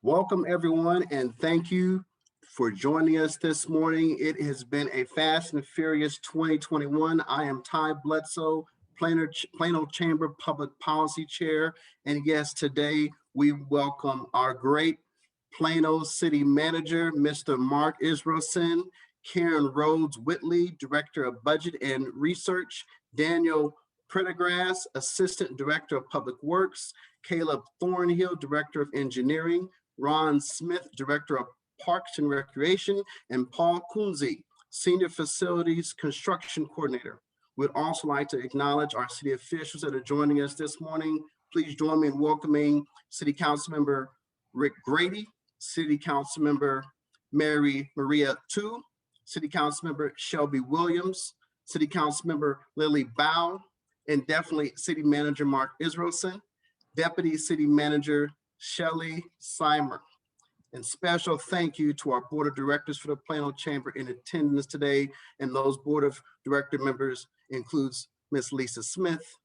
Welcome everyone, and thank you for joining us this morning. It has been a fast and furious 2021. I am Ty Bledsoe, Plano Chamber Public Policy Chair, and yes, today we welcome our great Plano City Manager, Mr. Mark Israelson, Karen Rhodes Whitley, Director of Budget and Research, Daniel Prendergrass, Assistant Director of Public Works, Caleb Thornhill, Director of Engineering, Ron Smith, Director of Parks and Recreation, and Paul Kunze, Senior Facilities Construction Coordinator. We'd also like to acknowledge our city officials that are joining us this morning. Please join me in welcoming City Council Member Rick Grady, City Council Member Mary Maria Tu, City Council Member Shelby Williams, City Council Member Lily Bow, and definitely City Manager Mark Israelson, Deputy City Manager Shelley Simer. And special thank you to our Board of Directors for the Plano Chamber in attendance today. And those Board of Director members includes Ms. Lisa Smith,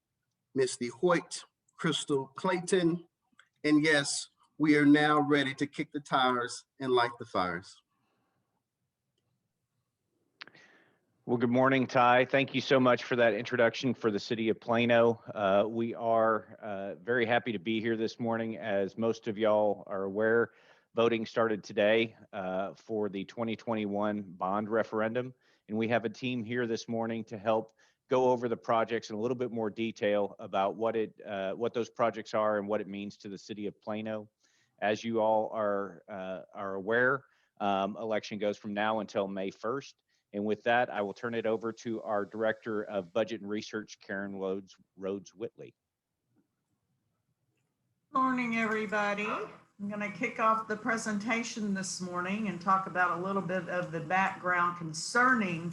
Misty Hoyt, Crystal Clayton, and yes, we are now ready to kick the tires and light the fires. Well, good morning, Ty. Thank you so much for that introduction for the City of Plano. We are very happy to be here this morning. As most of y'all are aware, voting started today for the 2021 bond referendum, and we have a team here this morning to help go over the projects in a little bit more detail about what those projects are and what it means to the City of Plano. As you all are aware, election goes from now until May 1st. And with that, I will turn it over to our Director of Budget and Research, Karen Rhodes Whitley. Morning, everybody. I'm going to kick off the presentation this morning and talk about a little bit of the background concerning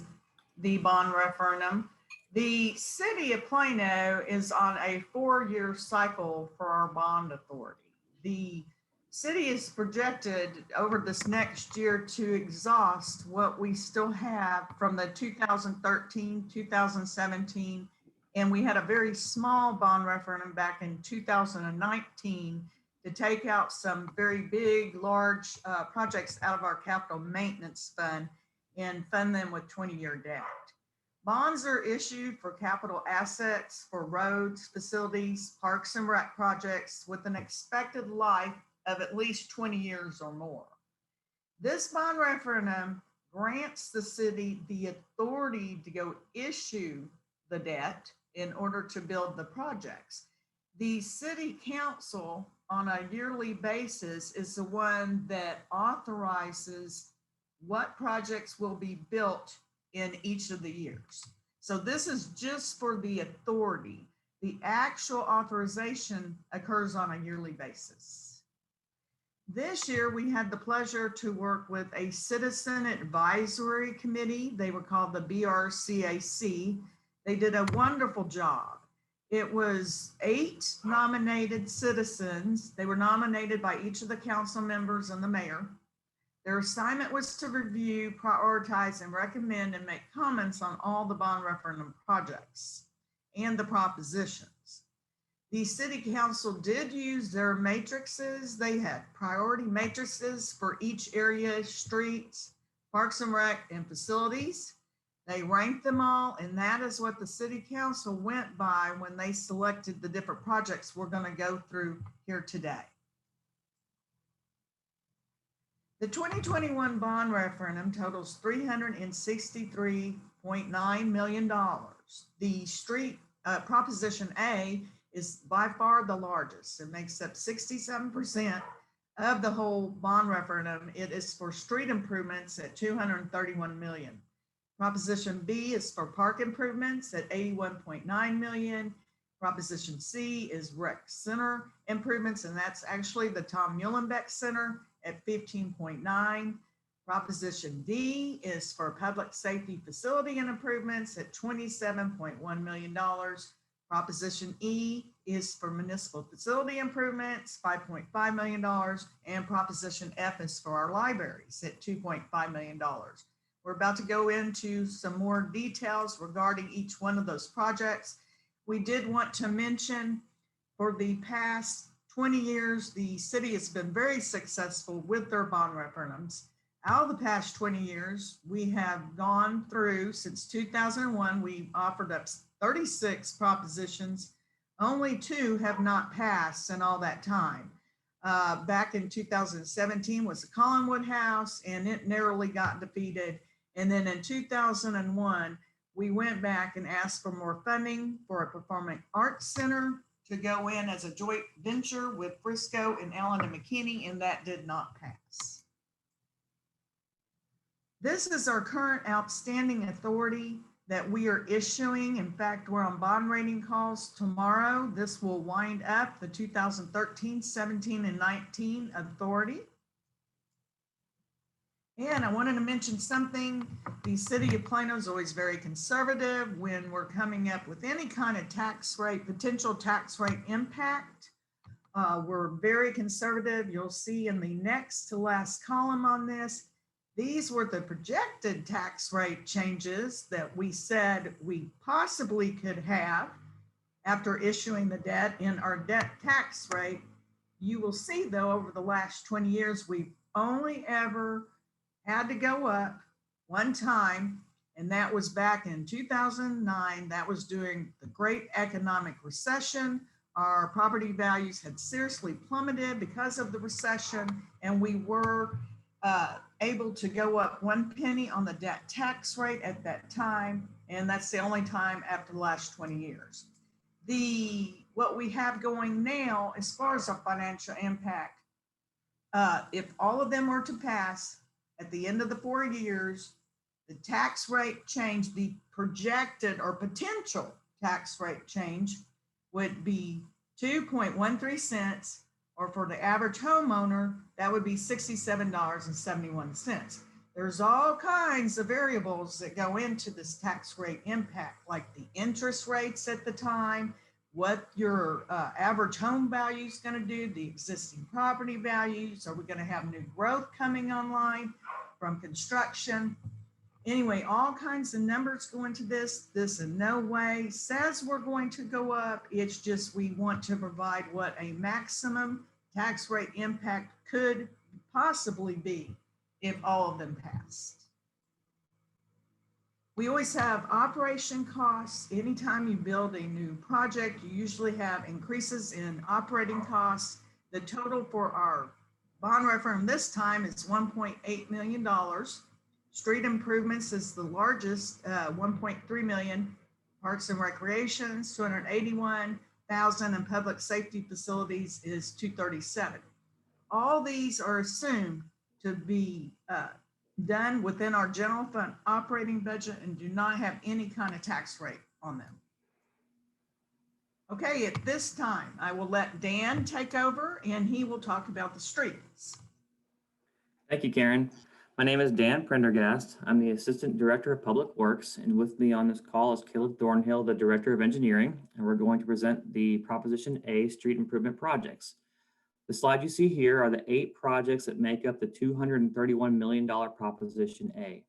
the bond referendum. The City of Plano is on a 4-year cycle for our bond authority. The city is projected over this next year to exhaust what we still have from the 2013, 2017, and we had a very small bond referendum back in 2019 to take out some very big, large projects out of our capital maintenance fund and fund them with 20-year debt. Bonds are issued for capital assets, for roads, facilities, parks and rec projects with an expected life of at least 20 years or more. This bond referendum grants the city the authority to go issue the debt in order to build the projects. The city council on a yearly basis is the one that authorizes what projects will be built in each of the years. So this is just for the authority. The actual authorization occurs on a yearly basis. This year, we had the pleasure to work with a citizen advisory committee. They were called the BRCAC. They did a wonderful job. It was 8 nominated citizens. They were nominated by each of the council members and the mayor. Their assignment was to review, prioritize, and recommend and make comments on all the bond referendum projects and the propositions. The city council did use their matrices. They had priority matrices for each area, streets, parks and rec, and facilities. They ranked them all, and that is what the city council went by when they selected the different projects we're going to go through here today. The 2021 bond referendum totals $363.9 million. The street Proposition A is by far the largest. It makes up 67% of the whole bond referendum. It is for street improvements at $231 million. Proposition B is for park improvements at $81.9 million. Proposition C is rec center improvements, and that's actually the Tom Muhlenbeck Center at 15.9. Proposition D is for public safety facility and improvements at $27.1 million. Proposition E is for municipal facility improvements, $5.5 million. And Proposition F is for our libraries at $2.5 million. We're about to go into some more details regarding each one of those projects. We did want to mention for the past 20 years, the city has been very successful with their bond referendums. Out of the past 20 years, we have gone through, since 2001, we've offered up 36 propositions. Only 2 have not passed in all that time. Back in 2017 was the Collinwood House, and it narrowly got defeated. And then in 2001, we went back and asked for more funding for a performing arts center to go in as a joint venture with Frisco and Allen and McKinney, and that did not pass. This is our current outstanding authority that we are issuing. In fact, we're on bond rating calls tomorrow. This will wind up the 2013, 17, and 19 authority. And I wanted to mention something. The City of Plano is always very conservative when we're coming up with any kind of tax rate, potential tax rate impact. We're very conservative. You'll see in the next to last column on this, these were the projected tax rate changes that we said we possibly could have after issuing the debt in our debt tax rate. You will see though, over the last 20 years, we've only ever had to go up one time, and that was back in 2009. That was during the great economic recession. Our property values had seriously plummeted because of the recession, and we were able to go up 1 penny on the debt tax rate at that time, and that's the only time after the last 20 years. What we have going now, as far as our financial impact, if all of them were to pass, at the end of the 4 years, the tax rate change, the projected or potential tax rate change would be 2.13 cents, or for the average homeowner, that would be $67.71. There's all kinds of variables that go into this tax rate impact, like the interest rates at the time, what your average home value is going to do, the existing property values. Are we going to have new growth coming online from construction? Anyway, all kinds of numbers go into this. This in no way says we're going to go up. It's just we want to provide what a maximum tax rate impact could possibly be if all of them passed. We always have operation costs. Anytime you build a new project, you usually have increases in operating costs. The total for our bond referendum this time is $1.8 million. Street improvements is the largest, 1.3 million. Parks and recreations, 281,000, and public safety facilities is 237. All these are assumed to be done within our general fund operating budget and do not have any kind of tax rate on them. Okay, at this time, I will let Dan take over and he will talk about the streets. Thank you, Karen. My name is Dan Prendergast. I'm the Assistant Director of Public Works, and with me on this call is Caleb Thornhill, the Director of Engineering, and we're going to present the Proposition A street improvement projects. The slide you see here are the 8 projects that make up the $231 million Proposition A.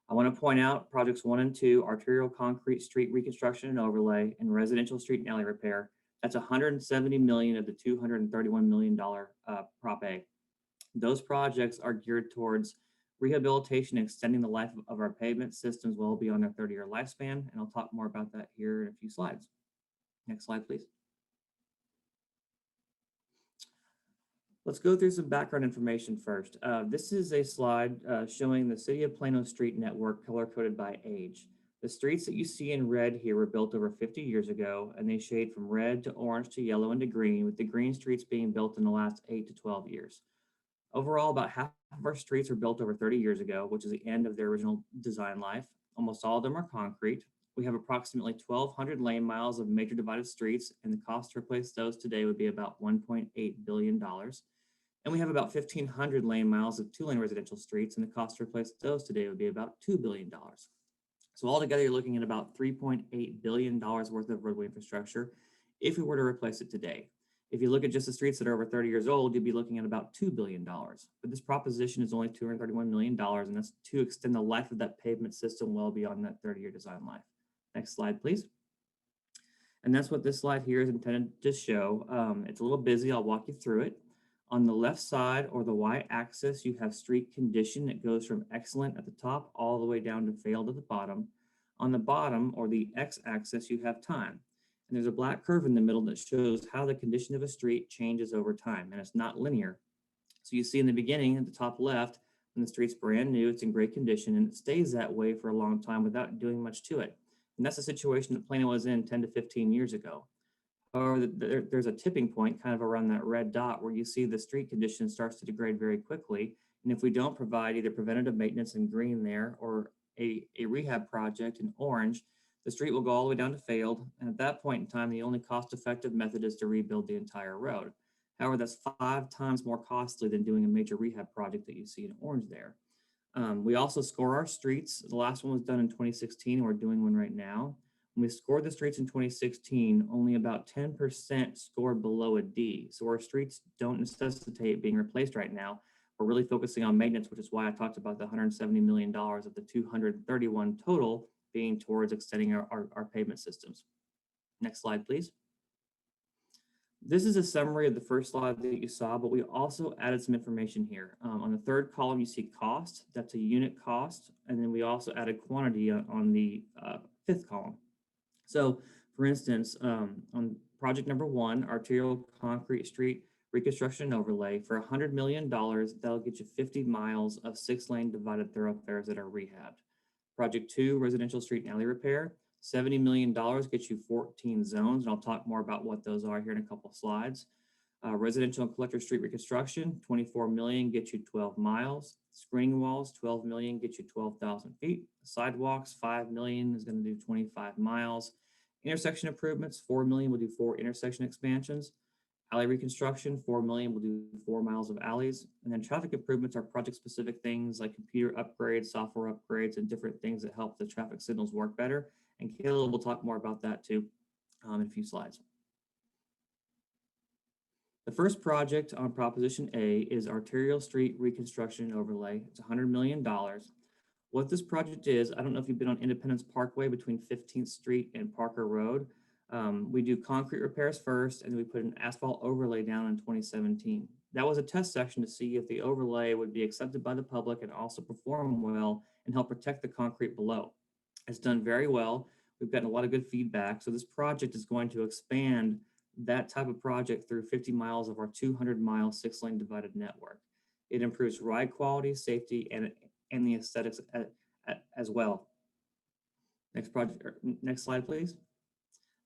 I want to point out projects 1 and 2, arterial concrete street reconstruction and overlay, and residential street and alley repair. That's $170 million of the $231 million Prop A. Those projects are geared towards rehabilitation and extending the life of our pavement systems well beyond their 30-year lifespan, and I'll talk more about that here in a few slides. Next slide, please. Let's go through some background information first. This is a slide showing the City of Plano street network color-coded by age. The streets that you see in red here were built over 50 years ago, and they shade from red to orange to yellow and to green, with the green streets being built in the last 8 to 12 years. Overall, about half of our streets were built over 30 years ago, which is the end of their original design life. Almost all of them are concrete. We have approximately 1,200 lane miles of major divided streets, and the cost to replace those today would be about $1.8 billion. And we have about 1,500 lane miles of 2-lane residential streets, and the cost to replace those today would be about $2 billion. So altogether, you're looking at about $3.8 billion worth of roadway infrastructure if we were to replace it today. If you look at just the streets that are over 30 years old, you'd be looking at about $2 billion. But this proposition is only $231 million, and that's to extend the life of that pavement system well beyond that 30-year design life. Next slide, please. And that's what this slide here is intended to show. It's a little busy. I'll walk you through it. On the left side or the y-axis, you have street condition that goes from excellent at the top all the way down to failed at the bottom. On the bottom or the x-axis, you have time. And there's a black curve in the middle that shows how the condition of a street changes over time, and it's not linear. So you see in the beginning at the top left, when the street's brand new, it's in great condition, and it stays that way for a long time without doing much to it. And that's the situation that Plano was in 10 to 15 years ago. However, there's a tipping point kind of around that red dot where you see the street condition starts to degrade very quickly. And if we don't provide either preventative maintenance in green there or a rehab project in orange, the street will go all the way down to failed. And at that point in time, the only cost-effective method is to rebuild the entire road. However, that's 5 times more costly than doing a major rehab project that you see in orange there. We also score our streets. The last one was done in 2016, and we're doing one right now. When we scored the streets in 2016, only about 10% scored below a D. So our streets don't necessitate being replaced right now. We're really focusing on maintenance, which is why I talked about the $170 million of the 231 total being towards extending our pavement systems. Next slide, please. This is a summary of the first slide that you saw, but we also added some information here. On the third column, you see cost. That's a unit cost. And then we also added quantity on the fifth column. So for instance, on project number 1, arterial concrete street reconstruction and overlay, for $100 million, that'll get you 50 miles of 6-lane divided thoroughfares that are rehabbed. Project 2, residential street and alley repair, $70 million gets you 14 zones, and I'll talk more about what those are here in a couple of slides. Residential and collector street reconstruction, $24 million gets you 12 miles. Screening walls, $12 million gets you 12,000 feet. Sidewalks, $5 million is going to do 25 miles. Intersection improvements, $4 million will do 4 intersection expansions. Alley reconstruction, $4 million will do 4 miles of alleys. And then traffic improvements are project-specific things like computer upgrades, software upgrades, and different things that help the traffic signals work better. And Caleb will talk more about that too in a few slides. The first project on Proposition A is arterial street reconstruction and overlay. It's $100 million. What this project is, I don't know if you've been on Independence Parkway between 15th Street and Parker Road. We do concrete repairs first, and then we put an asphalt overlay down in 2017. That was a test section to see if the overlay would be accepted by the public and also perform well and help protect the concrete below. It's done very well. We've gotten a lot of good feedback. So this project is going to expand that type of project through 50 miles of our 200-mile 6-lane divided network. It improves ride quality, safety, and the aesthetics as well. Next project, next slide, please.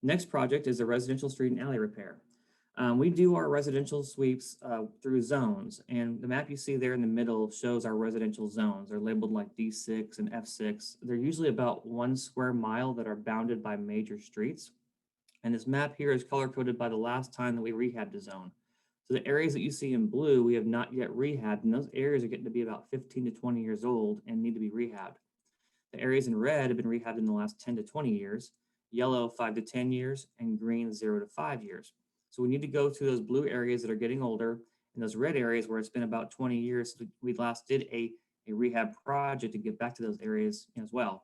Next project is a residential street and alley repair. We do our residential sweeps through zones, and the map you see there in the middle shows our residential zones. They're labeled like D6 and F6. They're usually about 1 square mile that are bounded by major streets. And this map here is color-coded by the last time that we rehabbed a zone. So the areas that you see in blue, we have not yet rehabbed, and those areas are getting to be about 15 to 20 years old and need to be rehabbed. The areas in red have been rehabbed in the last 10 to 20 years, yellow 5 to 10 years, and green 0 to 5 years. So we need to go to those blue areas that are getting older and those red areas where it's been about 20 years since we last did a rehab project to get back to those areas as well.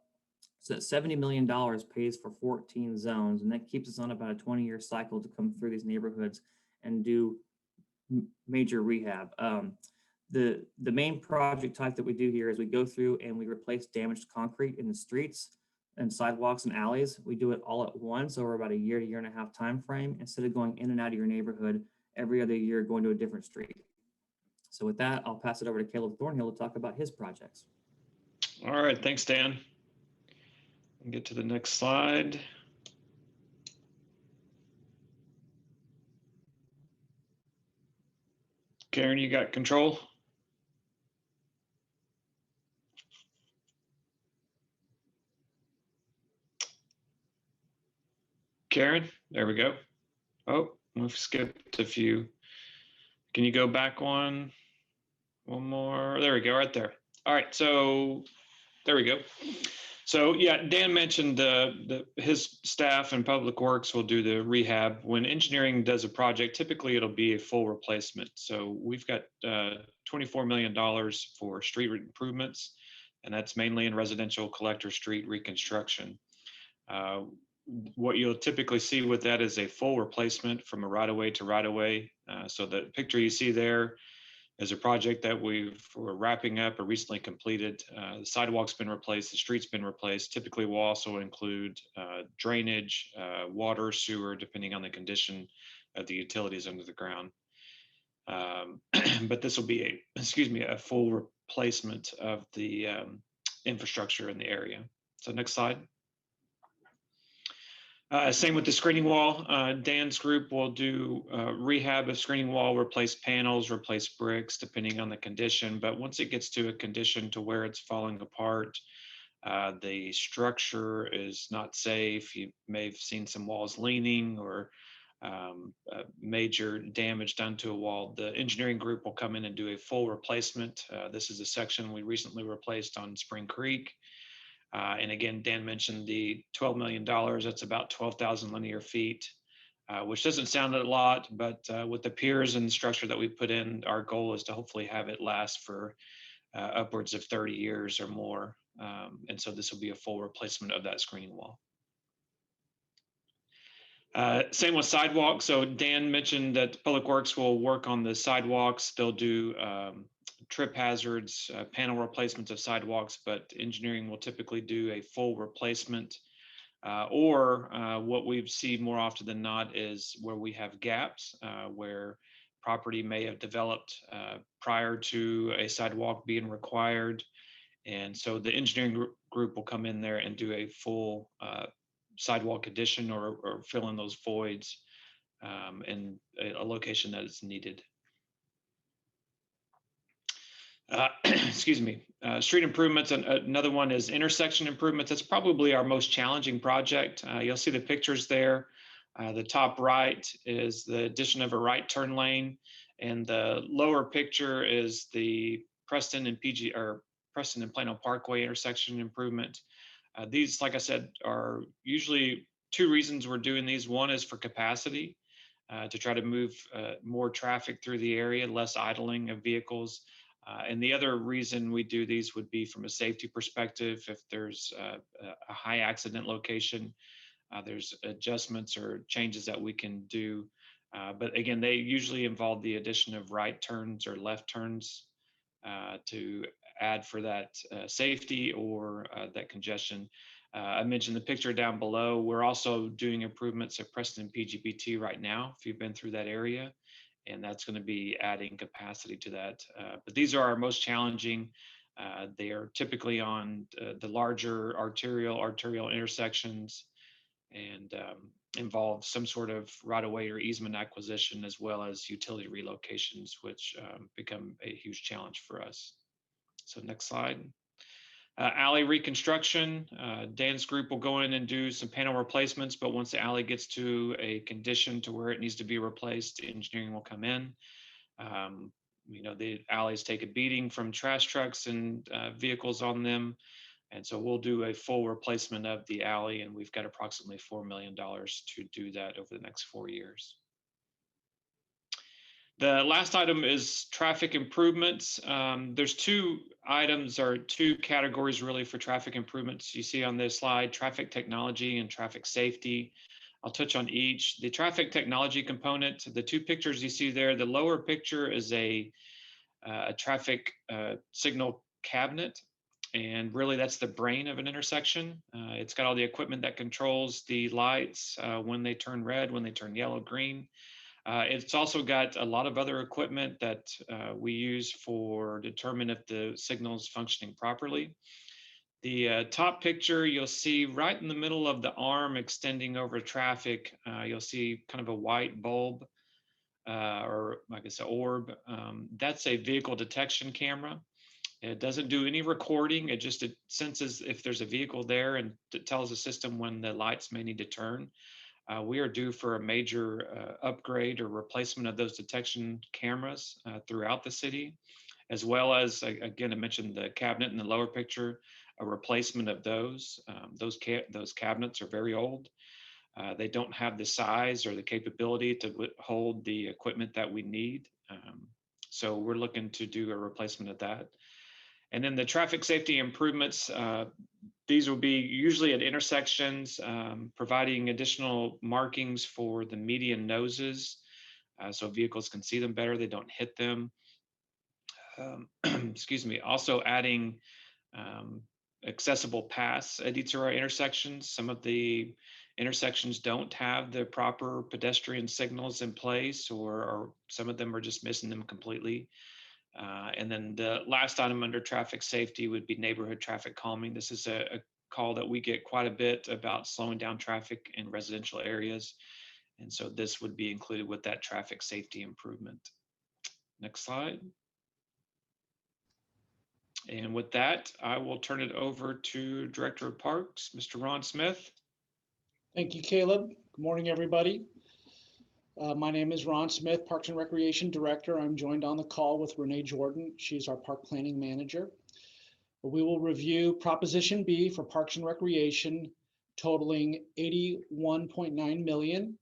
So that $70 million pays for 14 zones, and that keeps us on about a 20-year cycle to come through these neighborhoods and do major rehab. The main project type that we do here is we go through and we replace damaged concrete in the streets and sidewalks and alleys. We do it all at once over about a year to 1.5 year time frame, instead of going in and out of your neighborhood every other year going to a different street. So with that, I'll pass it over to Caleb Thornhill to talk about his projects. All right, thanks, Dan. Get to the next slide. Karen, you got control? Karen, there we go. Oh, we've skipped a few. Can you go back one more? There we go, right there. All right, so there we go. So yeah, Dan mentioned his staff and Public Works will do the rehab. When engineering does a project, typically it'll be a full replacement. So we've got $24 million for street improvements, and that's mainly in residential collector street reconstruction. what you'll typically see with that is a full replacement from a right-of-way to right-of-way. So the picture you see there is a project that we're wrapping up or recently completed. The sidewalk's been replaced, the street's been replaced. Typically, we'll also include drainage, water, sewer, depending on the condition of the utilities under the ground. But this will be a full replacement of the infrastructure in the area. So next slide. Same with the screening wall. Dan's group will do rehab of screening wall, replace panels, replace bricks, depending on the condition. But once it gets to a condition to where it's falling apart, the structure is not safe. You may have seen some walls leaning or major damage done to a wall. The engineering group will come in and do a full replacement. This is a section we recently replaced on Spring Creek. And again, Dan mentioned the $12 million. That's about 12,000 linear feet, which doesn't sound a lot, but with the piers and the structure that we put in, our goal is to hopefully have it last for upwards of 30 years or more. And so this will be a full replacement of that screening wall. Same with sidewalks. So Dan mentioned that Public Works will work on the sidewalks. They'll do trip hazards, panel replacements of sidewalks, but engineering will typically do a full replacement. Or what we see more often than not is where we have gaps, where property may have developed prior to a sidewalk being required. And so the engineering group will come in there and do a full sidewalk addition or fill in those voids in a location that is needed. Excuse me. Street improvements, and another one is intersection improvements. That's probably our most challenging project. You'll see the pictures there. The top right is the addition of a right turn lane, and the lower picture is the Preston and Plano Parkway intersection improvement. These, like I said, are usually two reasons we're doing these. One is for capacity, to try to move more traffic through the area, less idling of vehicles. And the other reason we do these would be from a safety perspective. If there's a high accident location, there's adjustments or changes that we can do. But again, they usually involve the addition of right turns or left turns to add for that safety or that congestion. I mentioned the picture down below. We're also doing improvements at Preston PGPT right now, if you've been through that area, and that's going to be adding capacity to that. But these are our most challenging. They are typically on the larger arterial intersections, and involve some sort of right-of-way or easement acquisition, as well as utility relocations, which become a huge challenge for us. So next slide. Alley reconstruction. Dan's group will go in and do some panel replacements, but once the alley gets to a condition to where it needs to be replaced, engineering will come in. The alleys take a beating from trash trucks and vehicles on them. And so we'll do a full replacement of the alley, and we've got approximately $4 million to do that over the next 4 years. The last item is traffic improvements. There's two items or two categories really for traffic improvements. You see on this slide, traffic technology and traffic safety. I'll touch on each. The traffic technology component, the two pictures you see there, the lower picture is a traffic signal cabinet. And really that's the brain of an intersection. It's got all the equipment that controls the lights when they turn red, when they turn yellow, green. It's also got a lot of other equipment that we use for determine if the signal is functioning properly. The top picture, you'll see right in the middle of the arm extending over traffic, you'll see kind of a white bulb or like I said, orb. That's a vehicle detection camera. It doesn't do any recording. It senses if there's a vehicle there, and it tells the system when the lights may need to turn. We are due for a major upgrade or replacement of those detection cameras throughout the city, as well as, again, I mentioned the cabinet in the lower picture, a replacement of those. Those cabinets are very old. They don't have the size or the capability to hold the equipment that we need. So we're looking to do a replacement of that. And then the traffic safety improvements, these will be usually at intersections, providing additional markings for the median noses, so vehicles can see them better, they don't hit them. Excuse me, also adding accessible paths at each of our intersections. Some of the intersections don't have the proper pedestrian signals in place, or some of them are just missing them completely. And then the last item under traffic safety would be neighborhood traffic calming. This is a call that we get quite a bit about slowing down traffic in residential areas. And so this would be included with that traffic safety improvement. Next slide. And with that, I will turn it over to Director of Parks, Mr. Ron Smith. Thank you, Caleb. Good morning, everybody. My name is Ron Smith, Parks and Recreation Director. I'm joined on the call with Renee Jordan. She's our Park Planning Manager. We will review Proposition B for Parks and Recreation, totaling $81.9 million.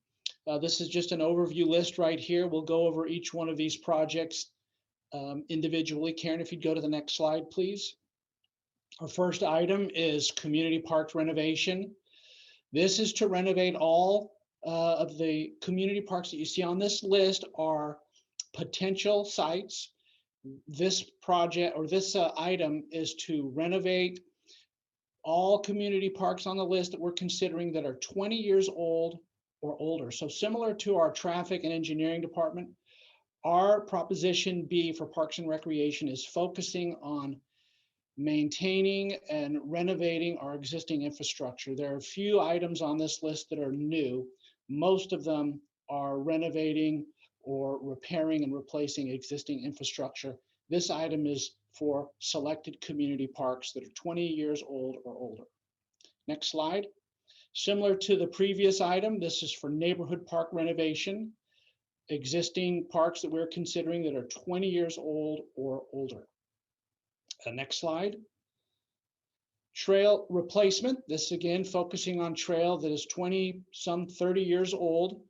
This is just an overview list right here. We'll go over each one of these projects individually. Karen, if you'd go to the next slide, please. Our first item is community parks renovation. This is to renovate all of the community parks that you see on this list are potential sites. This project or this item is to renovate all community parks on the list that we're considering that are 20 years old or older. So similar to our traffic and engineering department, our Proposition B for Parks and Recreation is focusing on maintaining and renovating our existing infrastructure. There are a few items on this list that are new. Most of them are renovating or repairing and replacing existing infrastructure. This item is for selected community parks that are 20 years old or older. Next slide. Similar to the previous item, this is for neighborhood park renovation, existing parks that we're considering that are 20 years old or older. Next slide. Trail replacement. This again focusing on trail that is 20, some 30 years old.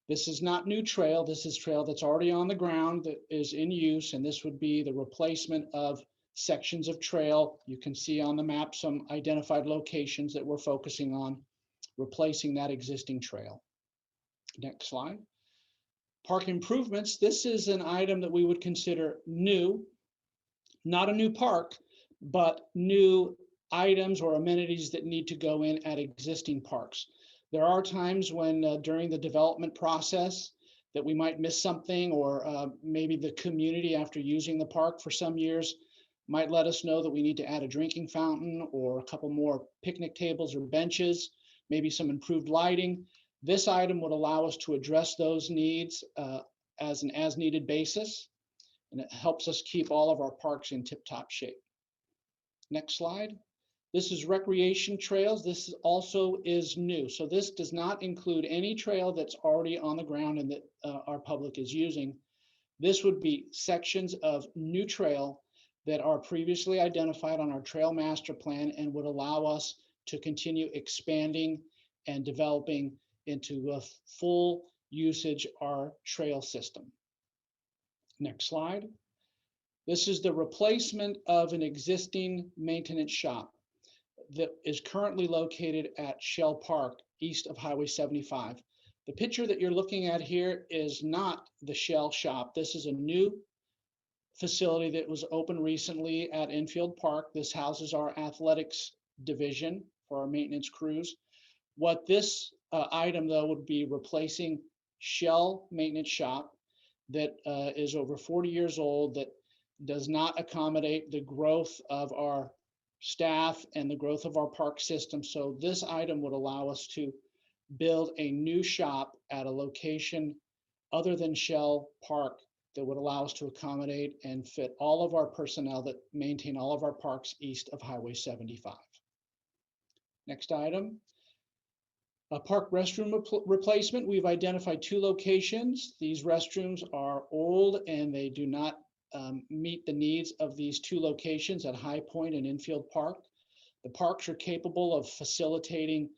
This is not new trail. This is trail that's already on the ground that is in use, and this would be the replacement of sections of trail. You can see on the map some identified locations that we're focusing on replacing that existing trail. Next slide. Park improvements. This is an item that we would consider new, not a new park, but new items or amenities that need to go in at existing parks. There are times when during the development process that we might miss something, or maybe the community after using the park for some years might let us know that we need to add a drinking fountain or a couple more picnic tables or benches, maybe some improved lighting. This item would allow us to address those needs as an as-needed basis, and it helps us keep all of our parks in tip-top shape. Next slide. This is recreation trails. This also is new. So this does not include any trail that's already on the ground and that our public is using. This would be sections of new trail that are previously identified on our trail master plan and would allow us to continue expanding and developing into a full usage our trail system. Next slide. This is the replacement of an existing maintenance shop that is currently located at Shell Park, east of Highway 75. The picture that you're looking at here is not the Shell shop. This is a new facility that was opened recently at Enfield Park. This houses our athletics division for our maintenance crews. What this item though would be replacing Shell maintenance shop that is over 40 years old, that does not accommodate the growth of our staff and the growth of our park system. So this item would allow us to build a new shop at a location other than Shell Park that would allow us to accommodate and fit all of our personnel that maintain all of our parks east of Highway 75. Next item. A park restroom replacement. We've identified 2 locations. These restrooms are old and they do not meet the needs of these 2 locations at High Point and Enfield Park. The parks are capable of facilitating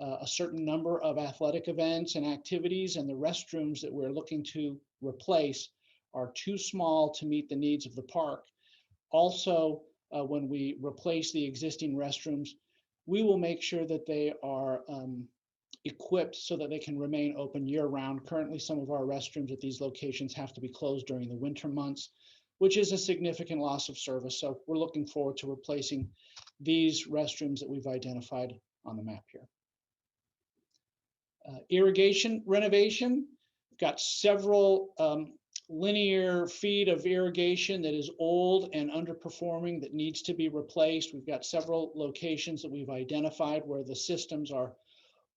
a certain number of athletic events and activities, and the restrooms that we're looking to replace are too small to meet the needs of the park. Also, when we replace the existing restrooms, we will make sure that they are equipped so that they can remain open year round. Currently, some of our restrooms at these locations have to be closed during the winter months, which is a significant loss of service. So we're looking forward to replacing these restrooms that we've identified on the map here. Irrigation renovation. We've got several linear feet of irrigation that is old and underperforming that needs to be replaced. We've got several locations that we've identified where the systems are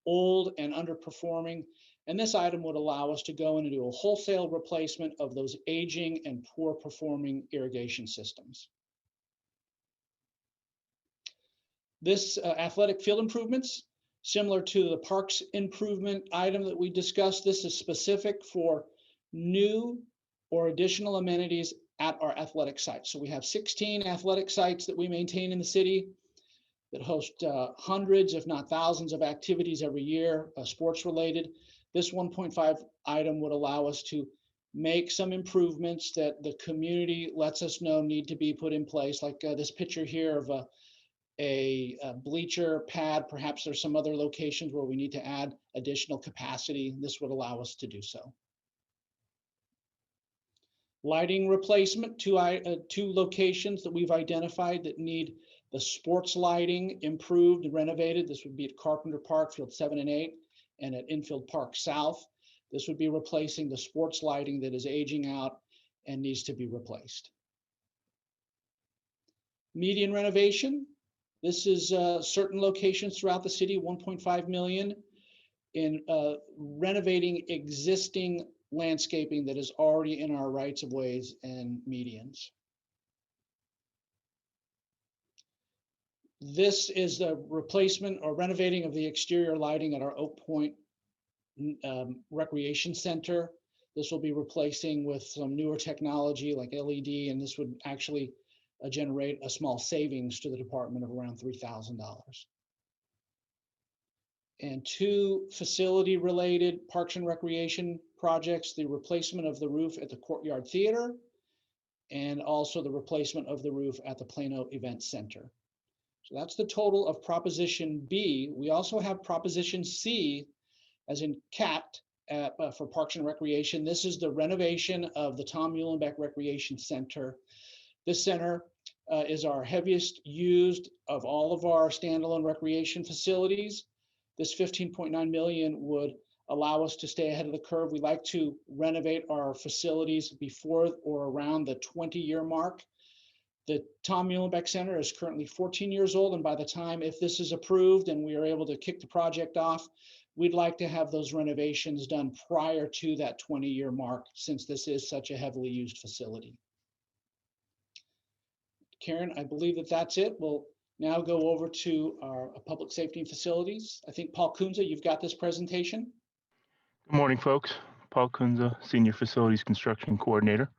old and underperforming. And this item would allow us to go in and do a wholesale replacement of those aging and poor performing irrigation systems. This athletic field improvements, similar to the parks improvement item that we discussed, this is specific for new or additional amenities at our athletic sites. So we have 16 athletic sites that we maintain in the city that host hundreds, if not thousands, of activities every year, sports related. This 1.5 item would allow us to make some improvements that the community lets us know need to be put in place, like this picture here of a bleacher pad. Perhaps there's some other locations where we need to add additional capacity. This would allow us to do so. Lighting replacement, two locations that we've identified that need the sports lighting improved and renovated. This would be at Carpenter Park, Field 7 and 8, and at Infield Park South. This would be replacing the sports lighting that is aging out and needs to be replaced. Median renovation. This is certain locations throughout the city, 1.5 million in renovating existing landscaping that is already in our rights of ways and medians. This is the replacement or renovating of the exterior lighting at our Oak Point Recreation Center. This will be replacing with some newer technology like LED, and this would actually generate a small savings to the department of around $3,000. And two facility related parks and recreation projects, the replacement of the roof at the Courtyard Theater and also the replacement of the roof at the Plano Event Center. So that's the total of Proposition B. We also have Proposition C, as in CAT, for Parks and Recreation. This is the renovation of the Tom Muhlenbeck Recreation Center. This center is our heaviest used of all of our standalone recreation facilities. This 15.9 million would allow us to stay ahead of the curve. We like to renovate our facilities before or around the 20-year mark. The Tom Muhlenbeck Center is currently 14 years old, and by the time, if this is approved and we are able to kick the project off, we'd like to have those renovations done prior to that 20-year mark, since this is such a heavily used facility. Karen, I believe that that's it. We'll now go over to our public safety and facilities. I think Paul Kunze, you've got this presentation. Good morning, folks. Paul Kunze, Senior Facilities Construction Coordinator.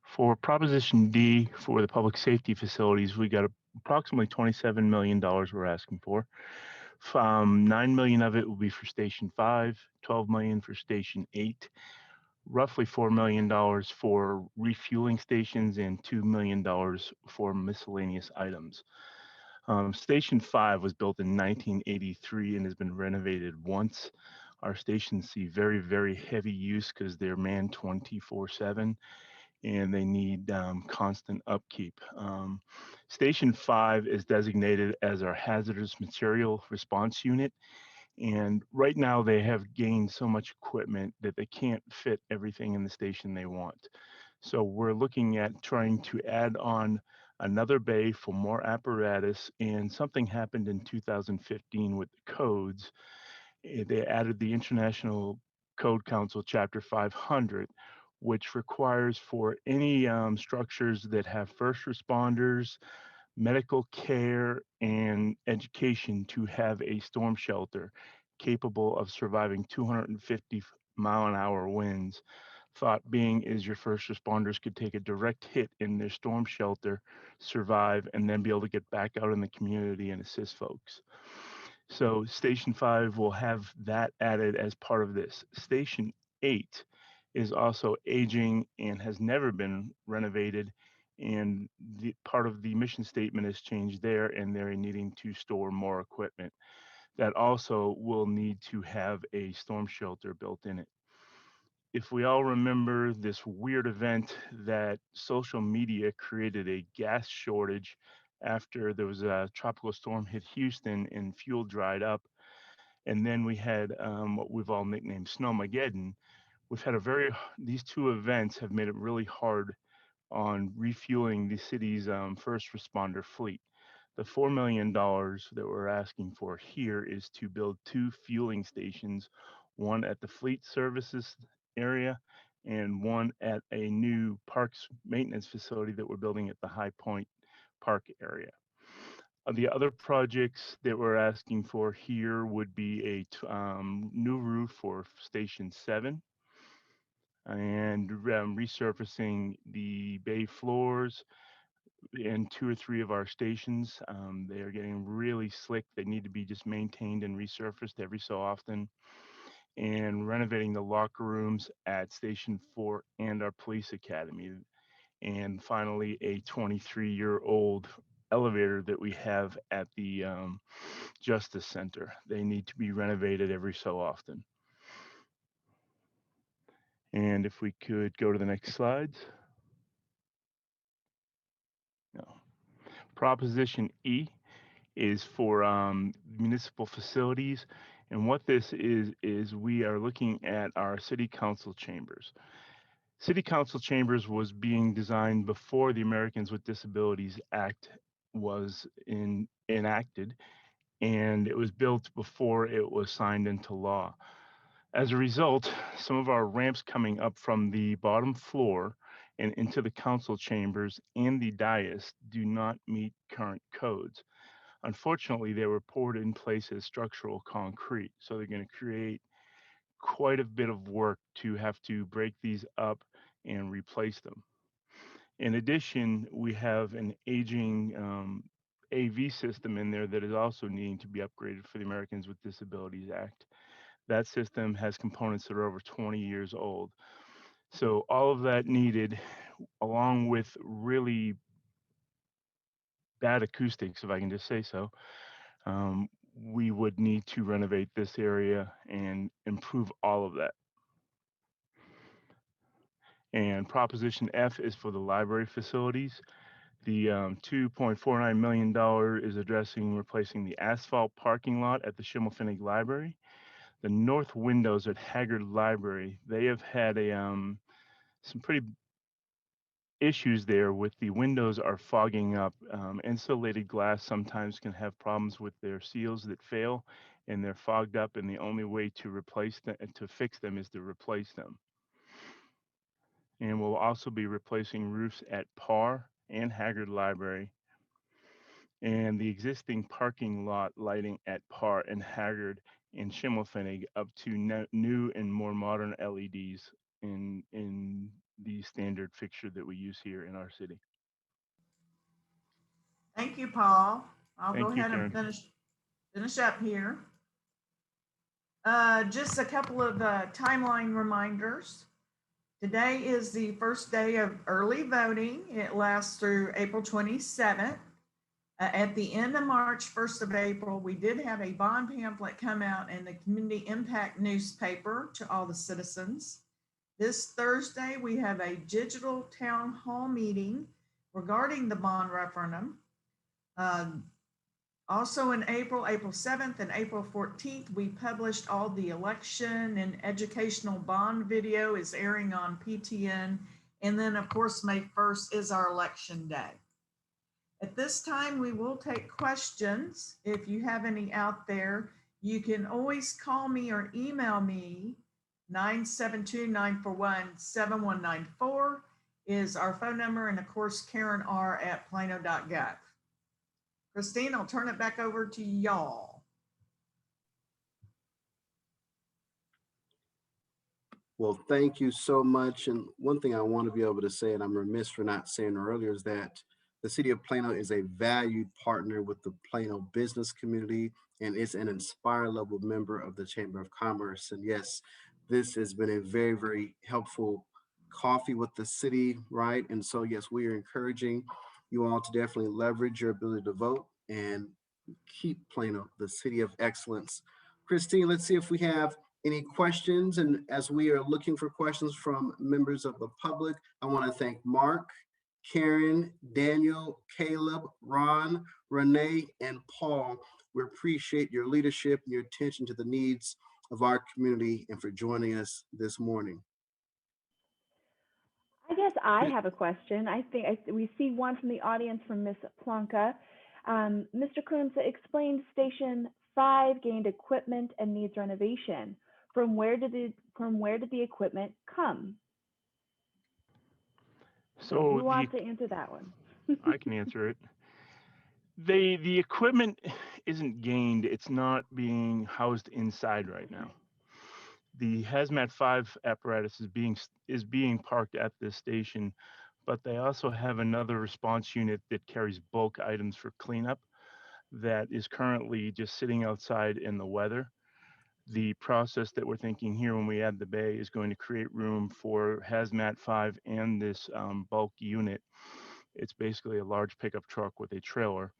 For Proposition D for the public safety facilities, we got approximately $27 million we're asking for. $9 million of it will be for Station 5, $12 million for Station 8, roughly $4 million for refueling stations, and $2 million for miscellaneous items. Station 5 was built in 1983 and has been renovated once. Our stations see very, very heavy use because they're manned 24/7 and they need constant upkeep. Station 5 is designated as our hazardous material response unit. And right now they have gained so much equipment that they can't fit everything in the station they want. So we're looking at trying to add on another bay for more apparatus, and something happened in 2015 with the codes. They added the International Code Council Chapter 500, which requires for any structures that have first responders, medical care, and education to have a storm shelter capable of surviving 250-mile-an-hour winds. Thought being is your first responders could take a direct hit in their storm shelter, survive, and then be able to get back out in the community and assist folks. So Station 5 will have that added as part of this. Station 8 is also aging and has never been renovated, And the part of the mission statement has changed there, and they're needing to store more equipment. That also will need to have a storm shelter built in it. If we all remember this weird event that social media created a gas shortage after there was a tropical storm hit Houston and fuel dried up, and then we had what we've all nicknamed Snowmageddon. We've had these two events have made it really hard on refueling the city's first responder fleet. The $4 million that we're asking for here is to build 2 fueling stations, one at the fleet services area and one at a new parks maintenance facility that we're building at the High Point Park area. The other projects that we're asking for here would be a new roof for Station 7 and resurfacing the bay floors in 2 or 3 of our stations. They are getting really slick. They need to be just maintained and resurfaced every so often. And renovating the locker rooms at Station 4 and our police academy. And finally, a 23-year-old elevator that we have at the Justice Center. They need to be renovated every so often. And if we could go to the next slides. No. Proposition E is for municipal facilities. And what this is we are looking at our city council chambers. City council chambers was being designed before the Americans with Disabilities Act was enacted, and it was built before it was signed into law. As a result, some of our ramps coming up from the bottom floor and into the council chambers and the dais do not meet current codes. Unfortunately, they were poured in place as structural concrete, so they're going to create quite a bit of work to have to break these up and replace them. In addition, we have an aging AV system in there that is also needing to be upgraded for the Americans with Disabilities Act. That system has components that are over 20 years old. So all of that needed, along with really bad acoustics, if I can just say so, we would need to renovate this area and improve all of that. And Proposition F is for the library facilities. The $2.49 million is addressing replacing the asphalt parking lot at the Schimmelfinnig Library. The north windows at Haggard Library, they have had some pretty issues there with the windows are fogging up. Insulated glass sometimes can have problems with their seals that fail and they're fogged up, and the only way to replace them to fix them is to replace them. And we'll also be replacing roofs at Parr and Haggard Library and the existing parking lot lighting at Parr and Haggard and Schimmelfinnig up to new and more modern LEDs in the standard fixture that we use here in our city. Thank you, Paul. I'll go Thank you, ahead and Karen. finish up here. Just a couple of timeline reminders. Today is the first day of early voting. It lasts through April 27th. At the end of March, 1st of April, we did have a bond pamphlet come out in the Community Impact newspaper to all the citizens. This Thursday, we have a digital town hall meeting regarding the bond referendum. Also in April 7th and April 14th, we published all the election and educational bond video is airing on PTN. And then of course, May 1st is our election day. At this time, we will take questions. If you have any out there, you can always call me or email me. 972-941-7194 is our phone number. And of course, Karen R at plano.gov. Christine, I'll turn it back over to y'all. Well, thank you so much. And one thing I want to be able to say, and I'm remiss for not saying earlier, is that the City of Plano is a valued partner with the Plano business community and is an Inspire level member of the Chamber of Commerce. And yes, this has been a very, very helpful coffee with the city, right? And so, yes, we are encouraging you all to definitely leverage your ability to vote and keep Plano the city of excellence. Christine, let's see if we have any questions. And as we are looking for questions from members of the public, I want to thank Mark, Karen, Daniel, Caleb, Ron, Renee, and Paul. We appreciate your leadership and your attention to the needs of our community and for joining us this morning. I guess I have a question. I think we see one from the audience from Ms. Plonka. Mr. Kunz explained Station 5 gained equipment and needs renovation. From where did the equipment come? So who wants to answer that one? I can answer it. The equipment isn't gained, it's not being housed inside right now. The Hazmat 5 apparatus is being parked at this station, but they also have another response unit that carries bulk items for cleanup that is currently just sitting outside in the weather. The process that we're thinking here when we add the bay is going to create room for Hazmat 5 and this bulk unit. It's basically a large pickup truck with a trailer.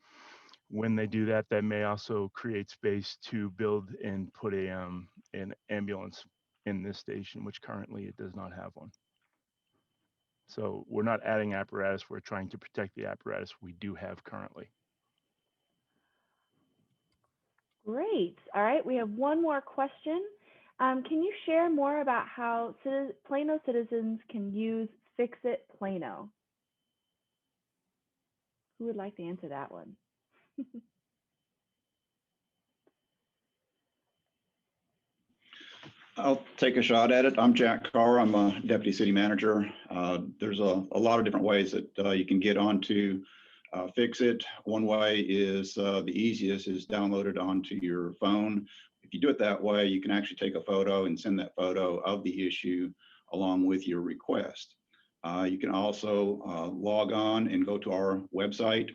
When they do that, that may also create space to build and put an ambulance in this station, which currently it does not have one. So we're not adding apparatus, we're trying to protect the apparatus we do have currently. Great. All right, we have one more question. Can you share more about how Plano citizens can use Fix-It Plano? Who would like to answer that one? I'll take a shot at it. I'm Jack Carr. I'm a deputy city manager. There's a lot of different ways that you can get onto Fix-It. One way is the easiest is download it onto your phone. If you do it that way, you can actually take a photo and send that photo of the issue along with your request. You can also log on and go to our website.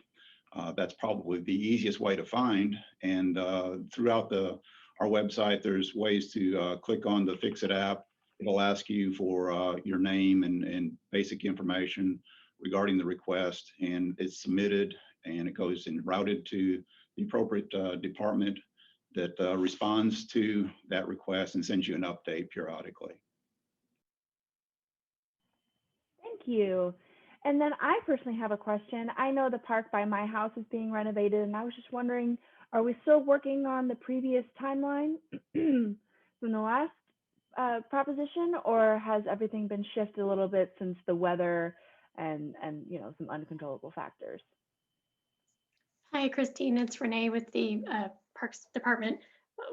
That's probably the easiest way to find. And throughout our website, there's ways to click on the Fix-It app. It'll ask you for your name and basic information regarding the request, and it's submitted and it goes and routed to the appropriate department that responds to that request and sends you an update periodically. Thank you. And then I personally have a question. I know the park by my house is being renovated, and I was just wondering, are we still working on the previous timeline from the last proposition, or has everything been shifted a little bit since the weather and some uncontrollable factors? Hi, Christine. It's Renee with the Parks Department.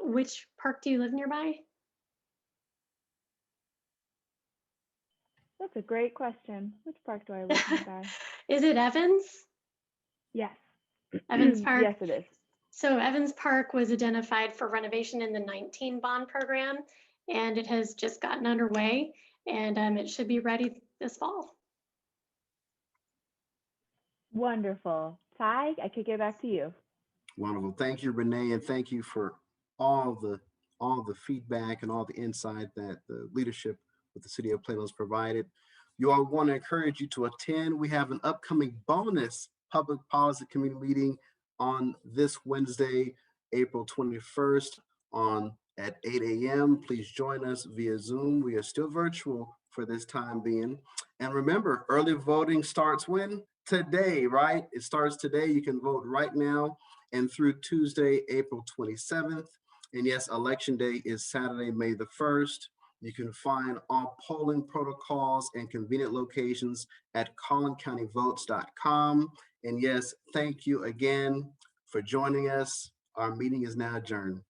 Which park do you live nearby? That's a great question. Which park do I live nearby? Is it Evans? Yes. Evans Park? Yes, it is. So Evans Park was identified for renovation in the 19 bond program, and it has just gotten underway, and it should be ready this fall. Wonderful. Ty, I could get back to you. Wonderful. Thank you, Renee, and thank you for all the feedback and all the insight that the leadership with the City of Plano has provided. You all want to encourage you to attend. We have an upcoming bonus public policy committee meeting on this Wednesday, April 21st at 8 a.m. Please join us via Zoom. We are still virtual for this time being. And remember, early voting starts when? Today, right? It starts today. You can vote right now and through Tuesday, April 27th. And yes, election day is Saturday, May the 1st. You can find all polling protocols and convenient locations at collincountyvotes.com. And yes, thank you again for joining us. Our meeting is now adjourned.